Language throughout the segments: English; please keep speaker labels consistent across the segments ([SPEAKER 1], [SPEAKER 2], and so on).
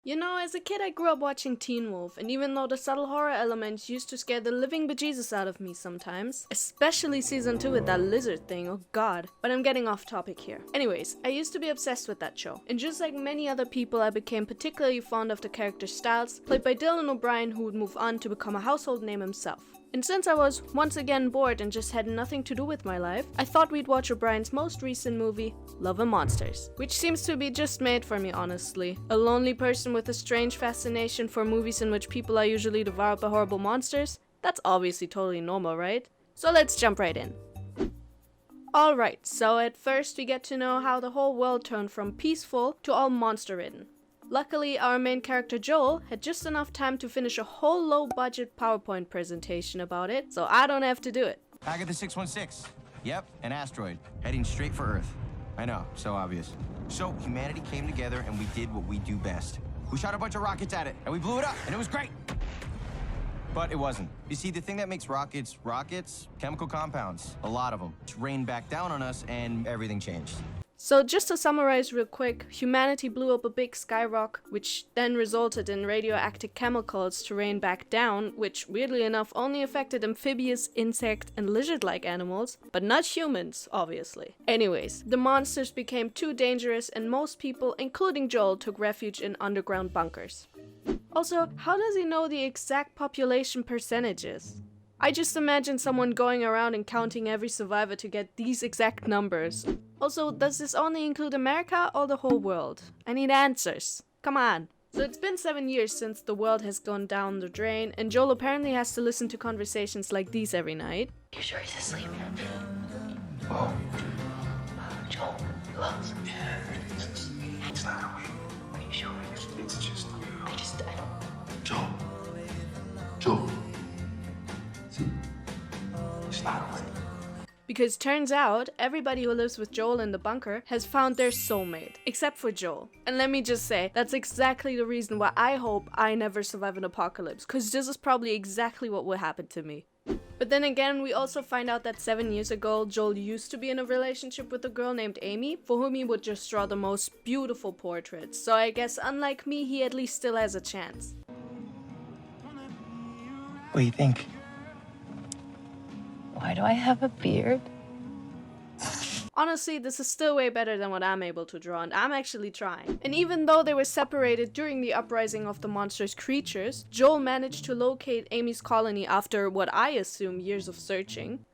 [SPEAKER 1] You know, as a kid I grew up watching Teen Wolf, and even though the subtle horror elements used to scare the living bejesus out of me sometimes, especially season 2 with that lizard thing, oh god. But I'm getting off topic here. Anyways, I used to be obsessed with that show, and just like many other people I became particularly fond of the character Styles, played by Dylan O'Brien, who would move on to become a household name himself. And since I was once again bored and just had nothing to do with my life, I thought we'd watch O'Brien's most recent movie, Love and Monsters, which seems to be just made for me, honestly. A lonely person with a strange fascination for movies in which people are usually devoured by horrible monsters? That's obviously totally normal, right? So let's jump right in. Alright, so at first we get to know how the whole world turned from peaceful to all monster-ridden. Luckily, our main character Joel had just enough time to finish a whole low-budget PowerPoint presentation about it, so I don't have to do it.
[SPEAKER 2] Agatha 616. Yep, an asteroid, heading straight for Earth. I know, so obvious. So, humanity came together and we did what we do best. We shot a bunch of rockets at it, and we blew it up, and it was great! But it wasn't. You see, the thing that makes rockets, chemical compounds. A lot of them. Just rained back down on us, and everything changed.
[SPEAKER 1] So just to summarize real quick, humanity blew up a big skyrock, which then resulted in radioactive chemicals to rain back down, which weirdly enough only affected amphibious, insect, and lizard-like animals, but not humans, obviously. Anyways, the monsters became too dangerous and most people, including Joel, took refuge in underground bunkers. Also, how does he know the exact population percentages? I just imagine someone going around and counting every survivor to get these exact numbers. Also, does this only include America or the whole world? I need answers. Come on. So it's been 7 years since the world has gone down the drain, and Joel apparently has to listen to conversations like these every night.
[SPEAKER 3] You sure he's asleep? Oh. Joel, who else?
[SPEAKER 4] Yeah, it's not awake.
[SPEAKER 3] Are you sure?
[SPEAKER 4] It's just you.
[SPEAKER 3] I don't...
[SPEAKER 4] Joel. Joel. See? It's not awake.
[SPEAKER 1] Because turns out, everybody who lives with Joel in the bunker has found their soulmate, except for Joel. And let me just say, that's exactly the reason why I hope I never survive an apocalypse, cause this is probably exactly what will happen to me. But then again, we also find out that 7 years ago, Joel used to be in a relationship with a girl named Amy, for whom he would just draw the most beautiful portraits. So I guess unlike me, he at least still has a chance.
[SPEAKER 2] What do you think?
[SPEAKER 3] Why do I have a beard?
[SPEAKER 1] Honestly, this is still way better than what I'm able to draw, and I'm actually trying. And even though they were separated during the uprising of the monstrous creatures, Joel managed to locate Amy's colony after what I assume years of searching.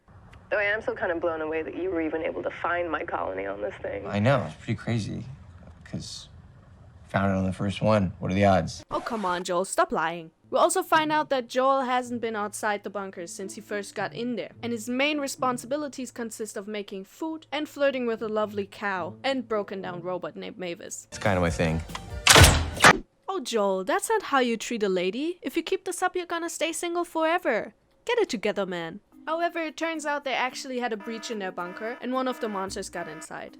[SPEAKER 5] Though I am still kind of blown away that you were even able to find my colony on this thing.
[SPEAKER 2] I know, it's pretty crazy. Because found it on the first one. What are the odds?
[SPEAKER 1] Oh come on Joel, stop lying. We also find out that Joel hasn't been outside the bunkers since he first got in there, and his main responsibilities consist of making food and flirting with a lovely cow and broken down robot named Mavis.
[SPEAKER 2] It's kind of my thing.
[SPEAKER 1] Oh Joel, that's not how you treat a lady. If you keep this up, you're gonna stay single forever. Get it together, man. However, it turns out they actually had a breach in their bunker, and one of the monsters got inside.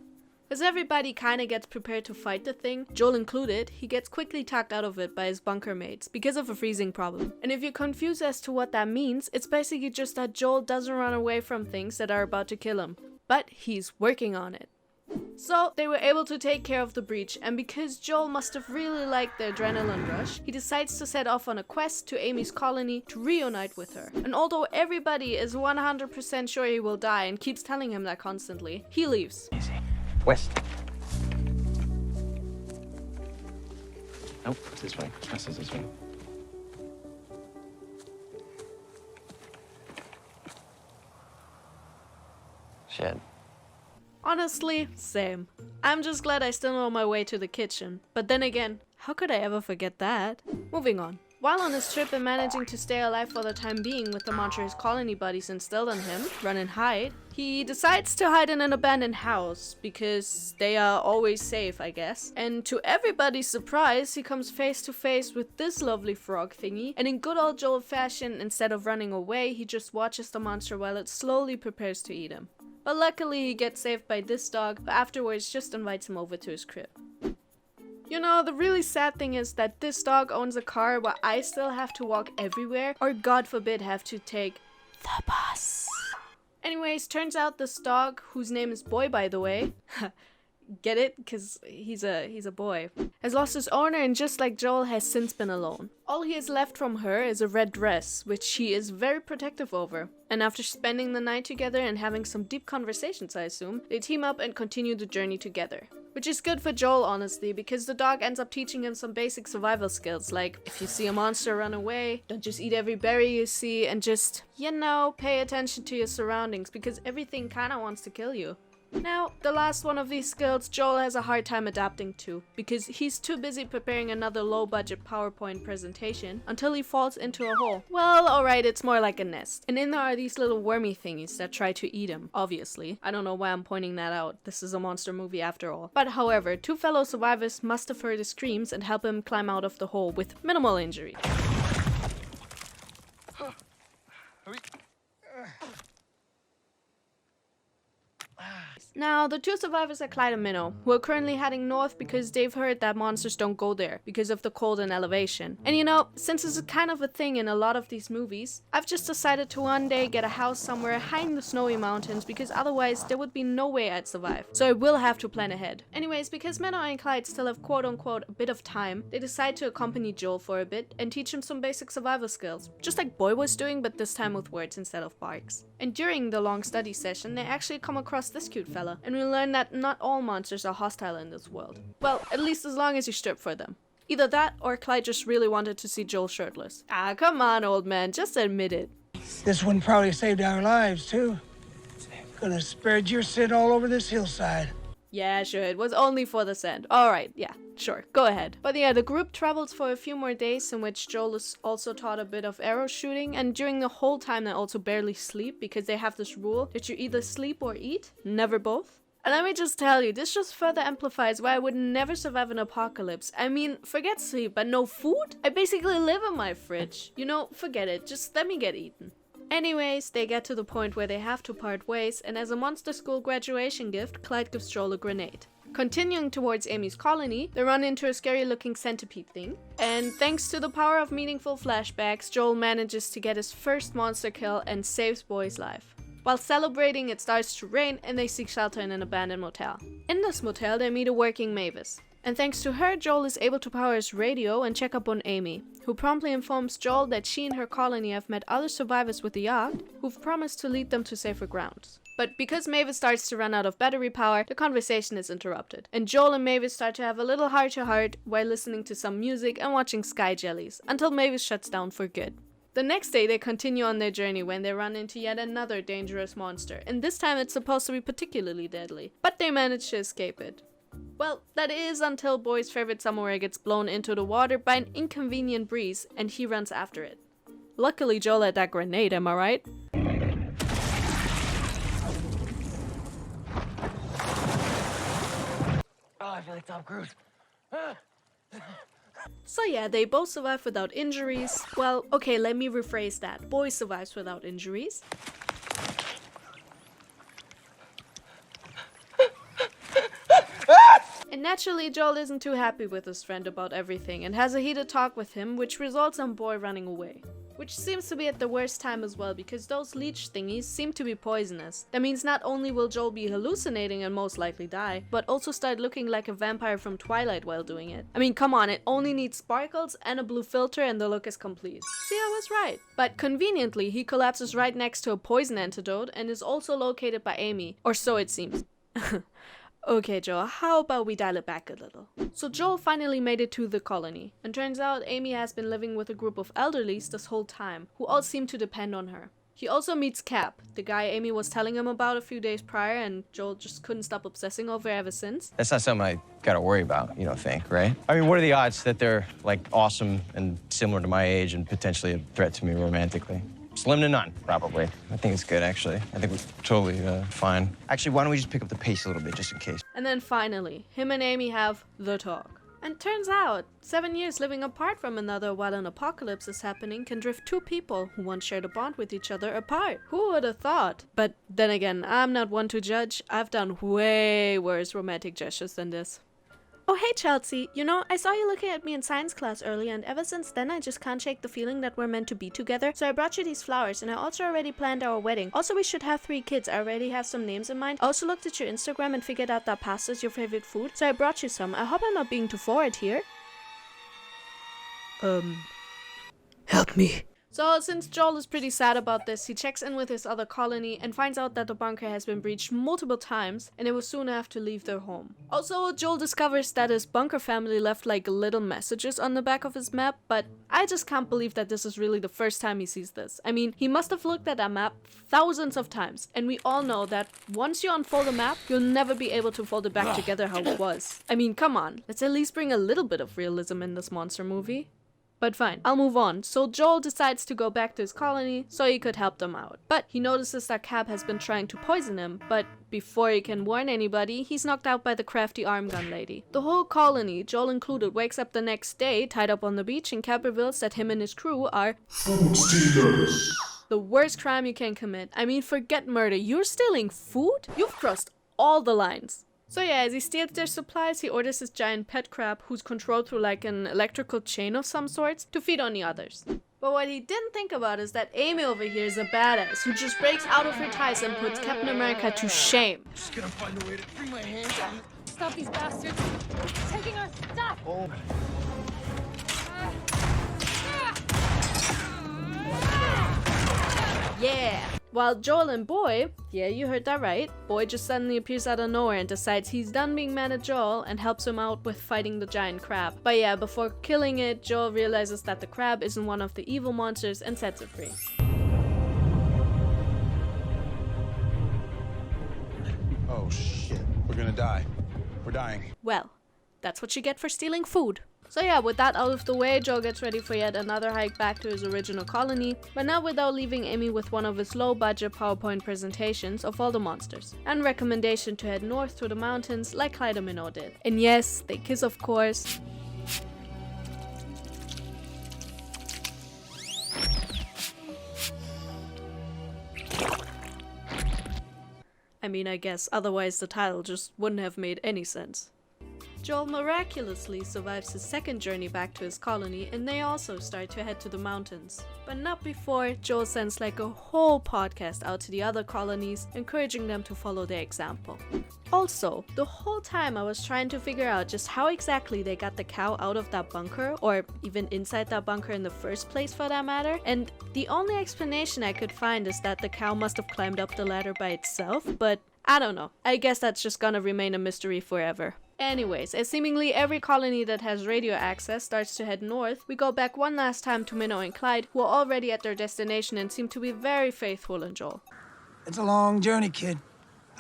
[SPEAKER 1] As everybody kinda gets prepared to fight the thing, Joel included, he gets quickly tucked out of it by his bunker mates because of a freezing problem. And if you're confused as to what that means, it's basically just that Joel doesn't run away from things that are about to kill him. But he's working on it. So they were able to take care of the breach, and because Joel must have really liked the adrenaline rush, he decides to set off on a quest to Amy's colony to reunite with her. And although everybody is 100% sure he will die and keeps telling him that constantly, he leaves.
[SPEAKER 2] Easy. West. Nope, it's this way. West is this way. Shed.
[SPEAKER 1] Honestly, same. I'm just glad I still know my way to the kitchen. But then again, how could I ever forget that? Moving on. While on his trip and managing to stay alive for the time being with the monster's colony buddies instilled on him, run and hide, he decides to hide in an abandoned house, because they are always safe, I guess. And to everybody's surprise, he comes face to face with this lovely frog thingy, and in good old Joel fashion, instead of running away, he just watches the monster while it slowly prepares to eat him. But luckily he gets saved by this dog, who afterwards just invites him over to his crib. You know, the really sad thing is that this dog owns a car while I still have to walk everywhere, or God forbid have to take the bus. Anyways, turns out this dog, whose name is Boy by the way, Get it? Because he's a boy. Has lost his owner, and just like Joel, has since been alone. All he has left from her is a red dress, which she is very protective over. And after spending the night together and having some deep conversations, I assume, they team up and continue the journey together. Which is good for Joel, honestly, because the dog ends up teaching him some basic survival skills, like if you see a monster, run away, don't just eat every berry you see, and just, you know, pay attention to your surroundings, because everything kinda wants to kill you. Now, the last one of these skills Joel has a hard time adapting to, because he's too busy preparing another low-budget PowerPoint presentation until he falls into a hole. Well, alright, it's more like a nest. And in there are these little wormy thingies that try to eat him, obviously. I don't know why I'm pointing that out. This is a monster movie after all. But however, two fellow survivors must have heard his screams and help him climb out of the hole with minimal injury. Now, the two survivors are Clyde and Minnow, who are currently heading north because they've heard that monsters don't go there because of the cold and elevation. And you know, since this is kind of a thing in a lot of these movies, I've just decided to one day get a house somewhere high in the snowy mountains, because otherwise there would be no way I'd survive. So I will have to plan ahead. Anyways, because Minnow and Clyde still have quote-unquote a bit of time, they decide to accompany Joel for a bit and teach him some basic survival skills. Just like Boy was doing, but this time with words instead of barks. And during the long study session, they actually come across this cute fella, and we learn that not all monsters are hostile in this world. Well, at least as long as you strip for them. Either that, or Clyde just really wanted to see Joel shirtless. Ah, come on, old man, just admit it.
[SPEAKER 6] This one probably saved our lives, too. Could have spared your sin all over this hillside.
[SPEAKER 1] Yeah, sure, it was only for the scent. Alright, yeah, sure, go ahead. But yeah, the group travels for a few more days, in which Joel is also taught a bit of arrow shooting, and during the whole time they also barely sleep, because they have this rule that you either sleep or eat, never both. And let me just tell you, this just further amplifies why I would never survive an apocalypse. I mean, forget sleep, but no food? I basically live in my fridge. You know, forget it, just let me get eaten. Anyways, they get to the point where they have to part ways, and as a monster school graduation gift, Clyde gives Joel a grenade. Continuing towards Amy's colony, they run into a scary looking centipede thing, and thanks to the power of meaningful flashbacks, Joel manages to get his first monster kill and saves Boy's life. While celebrating, it starts to rain and they seek shelter in an abandoned motel. In this motel, they meet a working Mavis. And thanks to her, Joel is able to power his radio and check up on Amy, who promptly informs Joel that she and her colony have met other survivors with the yacht, who've promised to lead them to safer grounds. But because Mavis starts to run out of battery power, the conversation is interrupted. And Joel and Mavis start to have a little heart-to-heart while listening to some music and watching sky jellies, until Mavis shuts down for good. The next day, they continue on their journey when they run into yet another dangerous monster, and this time it's supposed to be particularly deadly, but they manage to escape it. Well, that is until Boy's favorite samurai gets blown into the water by an inconvenient breeze, and he runs after it. Luckily, Joel had that grenade, am I right?
[SPEAKER 2] Oh, I feel like Tom Cruise.
[SPEAKER 1] So yeah, they both survive without injuries. Well, okay, let me rephrase that. Boy survives without injuries. And naturally, Joel isn't too happy with his friend about everything and has a heated talk with him, which results in Boy running away. Which seems to be at the worst time as well, because those leech thingies seem to be poisonous. That means not only will Joel be hallucinating and most likely die, but also start looking like a vampire from Twilight while doing it. I mean, come on, it only needs sparkles and a blue filter and the look is complete. See, I was right. But conveniently, he collapses right next to a poison antidote and is also located by Amy. Or so it seems. Okay, Joel, how about we dial it back a little? So Joel finally made it to the colony, and turns out Amy has been living with a group of elderlies this whole time, who all seem to depend on her. He also meets Cap, the guy Amy was telling him about a few days prior, and Joel just couldn't stop obsessing over ever since.
[SPEAKER 2] That's not something I gotta worry about, you don't think, right? I mean, what are the odds that they're, like, awesome and similar to my age and potentially a threat to me romantically? Slim to none, probably. I think it's good, actually. I think we're totally fine. Actually, why don't we just pick up the pace a little bit, just in case?
[SPEAKER 1] And then finally, him and Amy have the talk. And turns out, 7 years living apart from another while an apocalypse is happening can drift two people who once shared a bond with each other apart. Who would have thought? But then again, I'm not one to judge. I've done way worse romantic gestures than this. Oh hey Chelsea, you know, I saw you looking at me in science class earlier and ever since then I just can't shake the feeling that we're meant to be together. So I brought you these flowers and I also already planned our wedding. Also we should have 3 kids, I already have some names in mind. I also looked at your Instagram and figured out that pasta is your favorite food. So I brought you some. I hope I'm not being too forward here. Help me. So, since Joel is pretty sad about this, he checks in with his other colony and finds out that the bunker has been breached multiple times and they will soon have to leave their home. Also, Joel discovers that his bunker family left like little messages on the back of his map, but I just can't believe that this is really the first time he sees this. I mean, he must have looked at that map thousands of times, and we all know that once you unfold a map, you'll never be able to fold it back together how it was. I mean, come on, let's at least bring a little bit of realism in this monster movie. But fine, I'll move on. So Joel decides to go back to his colony so he could help them out. But he notices that Cap has been trying to poison him, but before he can warn anybody, he's knocked out by the crafty arm gun lady. The whole colony, Joel included, wakes up the next day, tied up on the beach, and Cap reveals that him and his crew are food stealers. The worst crime you can commit. I mean, forget murder, you're stealing food? You've crossed all the lines. So yeah, as he steals their supplies, he orders his giant pet crab, who's controlled through like an electrical chain of some sorts, to feed on the others. But what he didn't think about is that Amy over here is a badass who just breaks out of her ties and puts Captain America to shame.
[SPEAKER 4] Just gonna find a way to free my hands.
[SPEAKER 7] Stop these bastards! Taking our stuff!
[SPEAKER 4] Oh.
[SPEAKER 1] Yeah! While Joel and Boy, yeah, you heard that right, Boy just suddenly appears out of nowhere and decides he's done being mad at Joel and helps him out with fighting the giant crab. But yeah, before killing it, Joel realizes that the crab isn't one of the evil monsters and sets it free.
[SPEAKER 4] Oh shit, we're gonna die. We're dying.
[SPEAKER 1] Well, that's what you get for stealing food. So yeah, with that out of the way, Joel gets ready for yet another hike back to his original colony, but not without leaving Amy with one of his low-budget PowerPoint presentations of all the monsters, and recommendation to head north through the mountains like Clyde and Minnow did. And yes, they kiss of course. I mean, I guess otherwise the title just wouldn't have made any sense. Joel miraculously survives his second journey back to his colony and they also start to head to the mountains. But not before Joel sends like a whole podcast out to the other colonies, encouraging them to follow their example. Also, the whole time I was trying to figure out just how exactly they got the cow out of that bunker, or even inside that bunker in the first place for that matter, and the only explanation I could find is that the cow must have climbed up the ladder by itself, but I don't know. I guess that's just gonna remain a mystery forever. Anyways, as seemingly every colony that has radio access starts to head north, we go back one last time to Minnow and Clyde, who are already at their destination and seem to be very faithful in Joel.
[SPEAKER 6] It's a long journey, kid.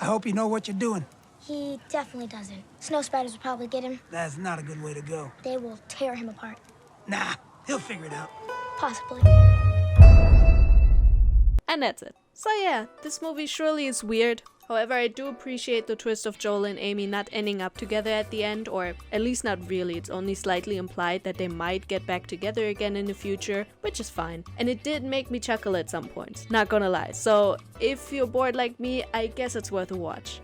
[SPEAKER 6] I hope you know what you're doing.
[SPEAKER 8] He definitely doesn't. Snow spiders will probably get him.
[SPEAKER 6] That's not a good way to go.
[SPEAKER 8] They will tear him apart.
[SPEAKER 6] Nah, he'll figure it out.
[SPEAKER 8] Possibly.
[SPEAKER 1] And that's it. So yeah, this movie surely is weird. However, I do appreciate the twist of Joel and Amy not ending up together at the end, or at least not really. It's only slightly implied that they might get back together again in the future, which is fine. And it did make me chuckle at some points, not gonna lie. So if you're bored like me, I guess it's worth a watch.